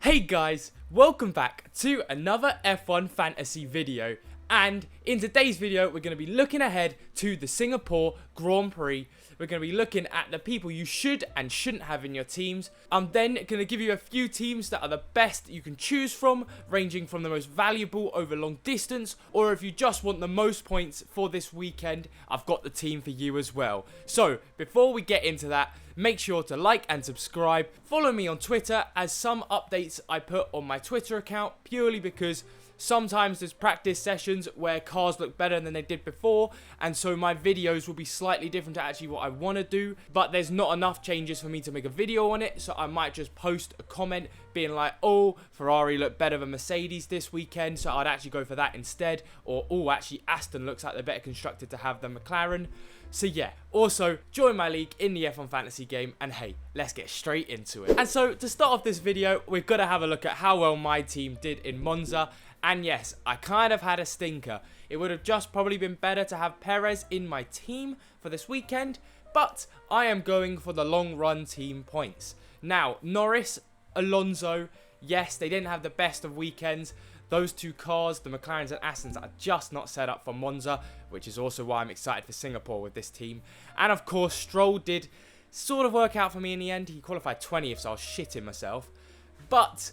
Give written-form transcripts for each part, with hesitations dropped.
Hey guys, welcome back to another F1 fantasy video, and in today's video we're going to be looking ahead to the Singapore Grand Prix. We're going to be looking at the people you should and shouldn't have in your teams. I'm then going to give you a few teams that are the best you can choose from, ranging from the most valuable over long distance, or if you just want the most points for this weekend, I've got the team for you as well. So before we get into that, make sure to like and subscribe. Follow me on Twitter, as some updates I put on my Twitter account purely because sometimes there's practice sessions where cars look better than they did before, and so my videos will be slightly different to actually what I want to do, but there's not enough changes for me to make a video on it, so I might just post a comment being like, oh, Ferrari looked better than Mercedes this weekend, so I'd actually go for that instead, or oh, actually Aston looks like they're better constructed to have than McLaren. So yeah, also join my league in the F1 fantasy game, and hey, let's get straight into it. And so to start off this video, we've got to have a look at how well my team did in Monza. And yes, I kind of had a stinker. It would have just probably been better to have Perez in my team for this weekend, but I am going for the long run team points. Now, Norris, Alonso, yes, they didn't have the best of weekends. Those two cars, the McLarens and Astons, are just not set up for Monza, which is also why I'm excited for Singapore with this team. And of course, Stroll did sort of work out for me in the end. He qualified 20th, so I was shitting myself. But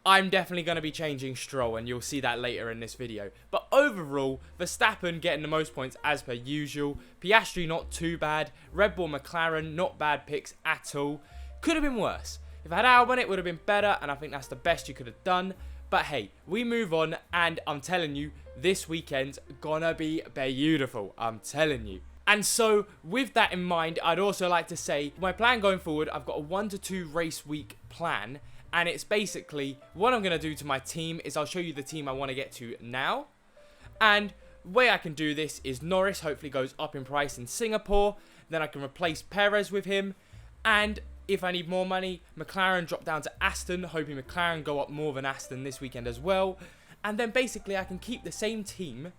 I'm definitely going to be changing Stroll, and you'll see that later in this video. But overall, Verstappen getting the most points as per usual. Piastri not too bad. Red Bull, McLaren, not bad picks at all. Could have been worse. If I had Albon, it would have been better, and I think that's the best you could have done. But hey, we move on, and I'm telling you, this weekend's gonna be beautiful. I'm telling you. And so, with that in mind, I'd also like to say, my plan going forward, I've got a 1 to 2 race week plan. And it's basically, what I'm going to do to my team is I'll show you the team I want to get to now. And the way I can do this is Norris hopefully goes up in price in Singapore. Then I can replace Perez with him. And if I need more money, McLaren drop down to Aston, hoping McLaren go up more than Aston this weekend as well. And then basically I can keep the same team,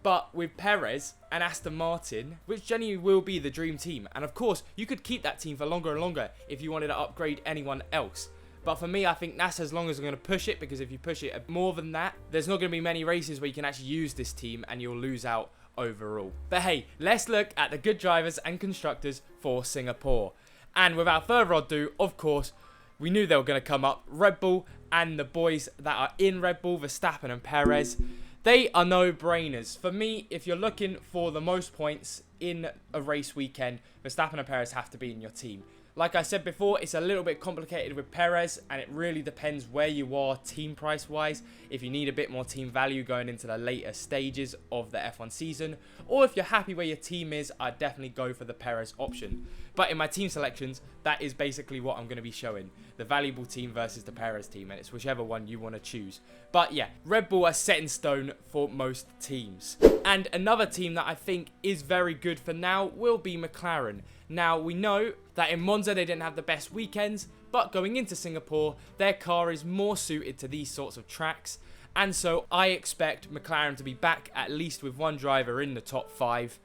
but with Perez and Aston Martin, which genuinely will be the dream team. And of course, you could keep that team for longer and longer if you wanted to upgrade anyone else. But for me, I think that's as long as I'm going to push it, because if you push it more than that, there's not going to be many races where you can actually use this team and you'll lose out overall. But hey, let's look at the good drivers and constructors for Singapore. And without further ado, of course, we knew they were going to come up. Red Bull and the boys that are in Red Bull, Verstappen and Perez, they are no-brainers. For me, if you're looking for the most points in a race weekend, Verstappen and Perez have to be in your team. Like I said before, it's a little bit complicated with Perez, and it really depends where you are team price wise. If you need a bit more team value going into the later stages of the F1 season, or if you're happy where your team is, I'd definitely go for the Perez option. But in my team selections, that is basically what I'm going to be showing. The valuable team versus the Perez team, and it's whichever one you want to choose. But yeah, Red Bull are set in stone for most teams. And another team that I think is very good for now will be McLaren. Now, we know that in Monza they didn't have the best weekends, but going into Singapore, their car is more suited to these sorts of tracks. And so I expect McLaren to be back at least with one driver in the top 5.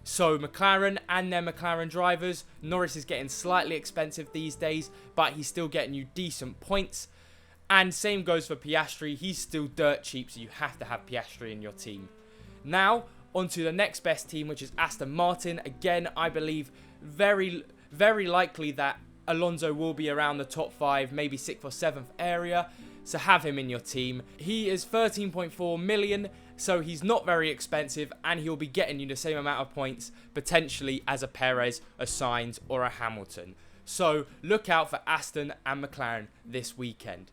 So McLaren and their McLaren drivers, Norris is getting slightly expensive these days, but he's still getting you decent points. And same goes for Piastri, he's still dirt cheap, so you have to have Piastri in your team. Now, on to the next best team, which is Aston Martin. Again, I believe very likely that Alonso will be around the top 5, maybe 6th or 7th area. So have him in your team. He is 13.4 million, so he's not very expensive, and he'll be getting you the same amount of points potentially as a Perez, a Sainz or a Hamilton. So look out for Aston and McLaren this weekend.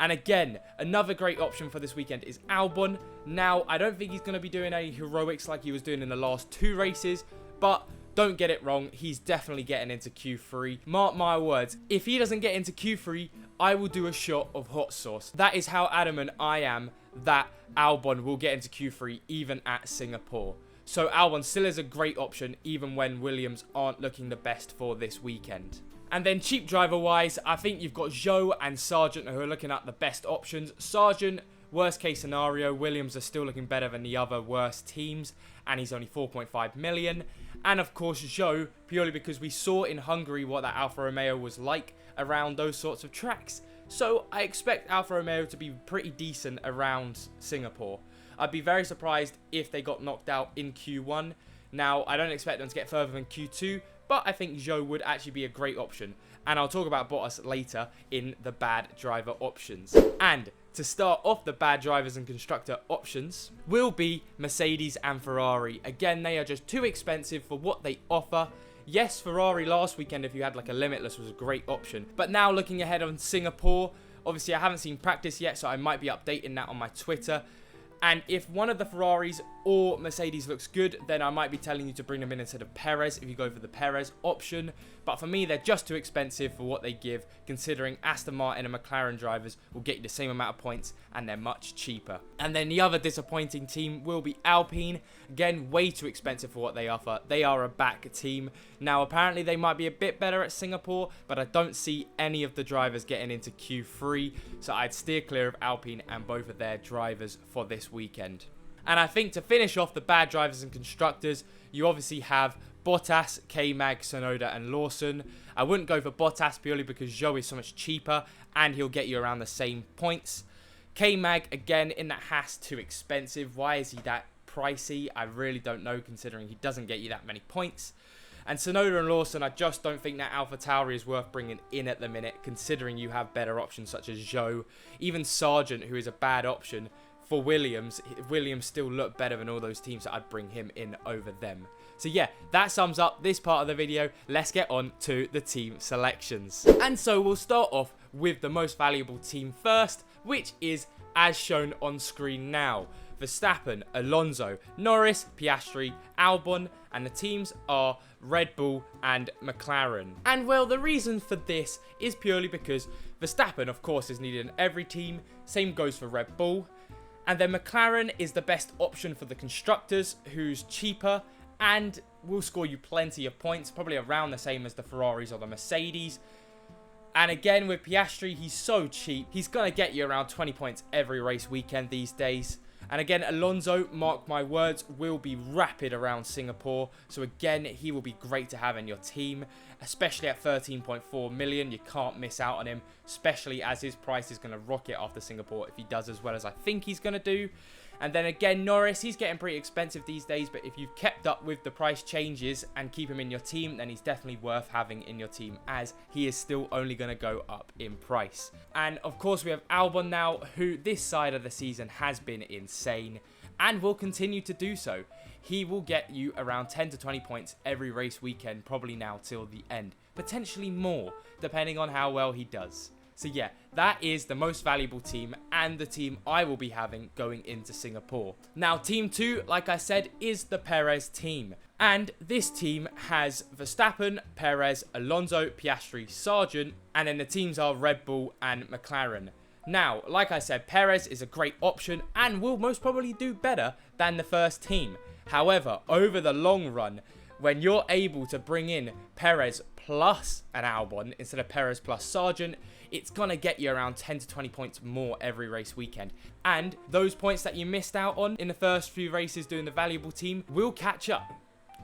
And again, another great option for this weekend is Albon. Now, I don't think he's going to be doing any heroics like he was doing in the last 2 races, but don't get it wrong, he's definitely getting into Q3. Mark my words, if he doesn't get into Q3, I will do a shot of hot sauce. That is how adamant I am that Albon will get into Q3 even at Singapore. So Albon still is a great option even when Williams aren't looking the best for this weekend. And then cheap driver wise, I think you've got Joest and Sargent who are looking at the best options. Sargent, worst case scenario, Williams are still looking better than the other worst teams, and he's only 4.5 million. And of course Joest, purely because we saw in Hungary what that Alfa Romeo was like around those sorts of tracks. So I expect Alfa Romeo to be pretty decent around Singapore. I'd be very surprised if they got knocked out in Q1. Now, I don't expect them to get further than Q2, but I think Joe would actually be a great option. And I'll talk about Bottas later in the bad driver options. And to start off the bad drivers and constructor options will be Mercedes and Ferrari. Again, they are just too expensive for what they offer. Yes, Ferrari last weekend, if you had like a Limitless, was a great option. But now looking ahead on Singapore, obviously I haven't seen practice yet, so I might be updating that on my Twitter. And if one of the Ferraris or Mercedes looks good, then I might be telling you to bring them in instead of Perez if you go for the Perez option. But for me, they're just too expensive for what they give, considering Aston Martin and McLaren drivers will get you the same amount of points and they're much cheaper. And then the other disappointing team will be Alpine. Again, way too expensive for what they offer. They are a back team. Now, apparently they might be a bit better at Singapore, but I don't see any of the drivers getting into Q3. So I'd steer clear of Alpine and both of their drivers for this weekend. And I think to finish off the bad drivers and constructors, you obviously have Bottas, K-Mag, Tsunoda and Lawson. I wouldn't go for Bottas purely because Joe is so much cheaper and he'll get you around the same points. K-Mag, again, in that Haas, too expensive. Why is he that pricey? I really don't know, considering he doesn't get you that many points. And Tsunoda and Lawson, I just don't think that AlphaTauri is worth bringing in at the minute, considering you have better options such as Joe. Even Sargent, who is a bad option for Williams. Williams still look better than all those teams, so I'd bring him in over them. So yeah, that sums up this part of the video. Let's get on to the team selections. And so we'll start off with the most valuable team first, which is as shown on screen now. Verstappen, Alonso, Norris, Piastri, Albon, and the teams are Red Bull and McLaren. And well, the reason for this is purely because Verstappen, of course, is needed in every team. Same goes for Red Bull. And then McLaren is the best option for the constructors, who's cheaper and will score you plenty of points, probably around the same as the Ferraris or the Mercedes. And again, with Piastri, he's so cheap. He's going to get you around 20 points every race weekend these days. And again, Alonso, mark my words, will be rapid around Singapore. So again, he will be great to have in your team, especially at 13.4 million. You can't miss out on him, especially as his price is going to rocket after Singapore if he does as well as I think he's going to do. And then again, Norris, he's getting pretty expensive these days, but if you've kept up with the price changes and keep him in your team, then he's definitely worth having in your team, as he is still only going to go up in price. And of course, we have Albon now, who this side of the season has been insane and will continue to do so. He will get you around 10 to 20 points every race weekend, probably now till the end. Potentially more, depending on how well he does. So yeah, that is the most valuable team and the team I will be having going into Singapore. Now, team 2, like I said, is the Perez team. And this team has Verstappen, Perez, Alonso, Piastri, Sargent, and then the teams are Red Bull and McLaren. Now, like I said, Perez is a great option and will most probably do better than the first team. However, over the long run, when you're able to bring in Perez plus an Albon instead of Perez plus Sargent, it's going to get you around 10 to 20 points more every race weekend. And those points that you missed out on in the first few races doing the valuable team will catch up.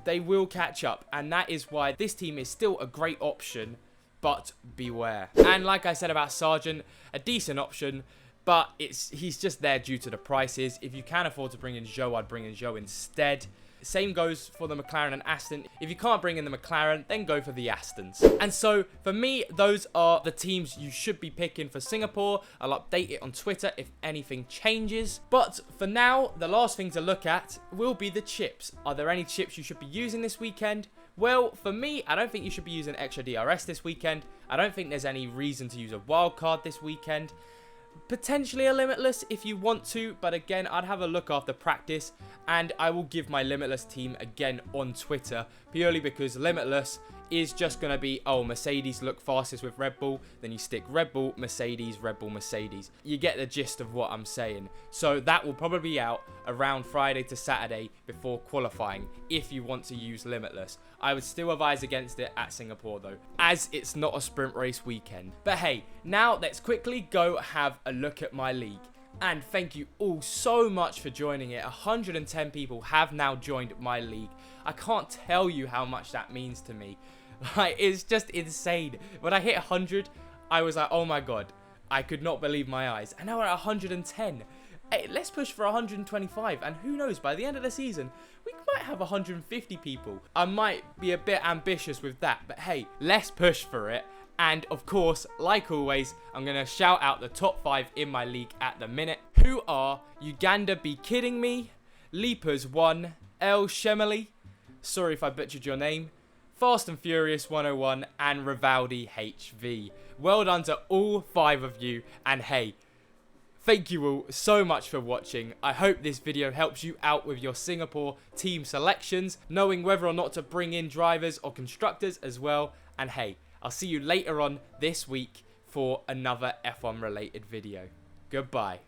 They will catch up. And that is why this team is still a great option, but beware. And like I said about Sargent, a decent option, but he's just there due to the prices. If you can afford to bring in Joe, I'd bring in Joe instead. Same goes for the McLaren and Aston. If you can't bring in the McLaren, then go for the Astons. And so, for me, those are the teams you should be picking for Singapore. I'll update it on Twitter if anything changes. But for now, the last thing to look at will be the chips. Are there any chips you should be using this weekend? Well, for me, I don't think you should be using extra DRS this weekend. I don't think there's any reason to use a wildcard this weekend. Potentially a Limitless if you want to, but again, I'd have a look after practice, and I will give my Limitless team again on Twitter, purely because Limitless is just going to be, oh, Mercedes look fastest with Red Bull, then you stick Red Bull, Mercedes, Red Bull, Mercedes. You get the gist of what I'm saying. So that will probably be out around Friday to Saturday before qualifying if you want to use Limitless. I would still advise against it at Singapore though, as it's not a sprint race weekend. But hey, now let's quickly go have a look at my league. And thank you all so much for joining it. 110 people have now joined my league. I can't tell you how much that means to me. Like, it's just insane. When I hit 100, I was like, oh my god. I could not believe my eyes. And now we're at 110. Hey, let's push for 125, and who knows, by the end of the season, we might have 150 people. I might be a bit ambitious with that, but hey, let's push for it. And of course, like always, I'm going to shout out the top 5 in my league at the minute, who are Uganda Be Kidding Me, Leapers 1, El Shemali, sorry if I butchered your name, Fast and Furious 101, and Rivaldi HV. Well done to all 5 of you, and hey, thank you all so much for watching. I hope this video helps you out with your Singapore team selections, knowing whether or not to bring in drivers or constructors as well. And hey, I'll see you later on this week for another F1 related video. Goodbye.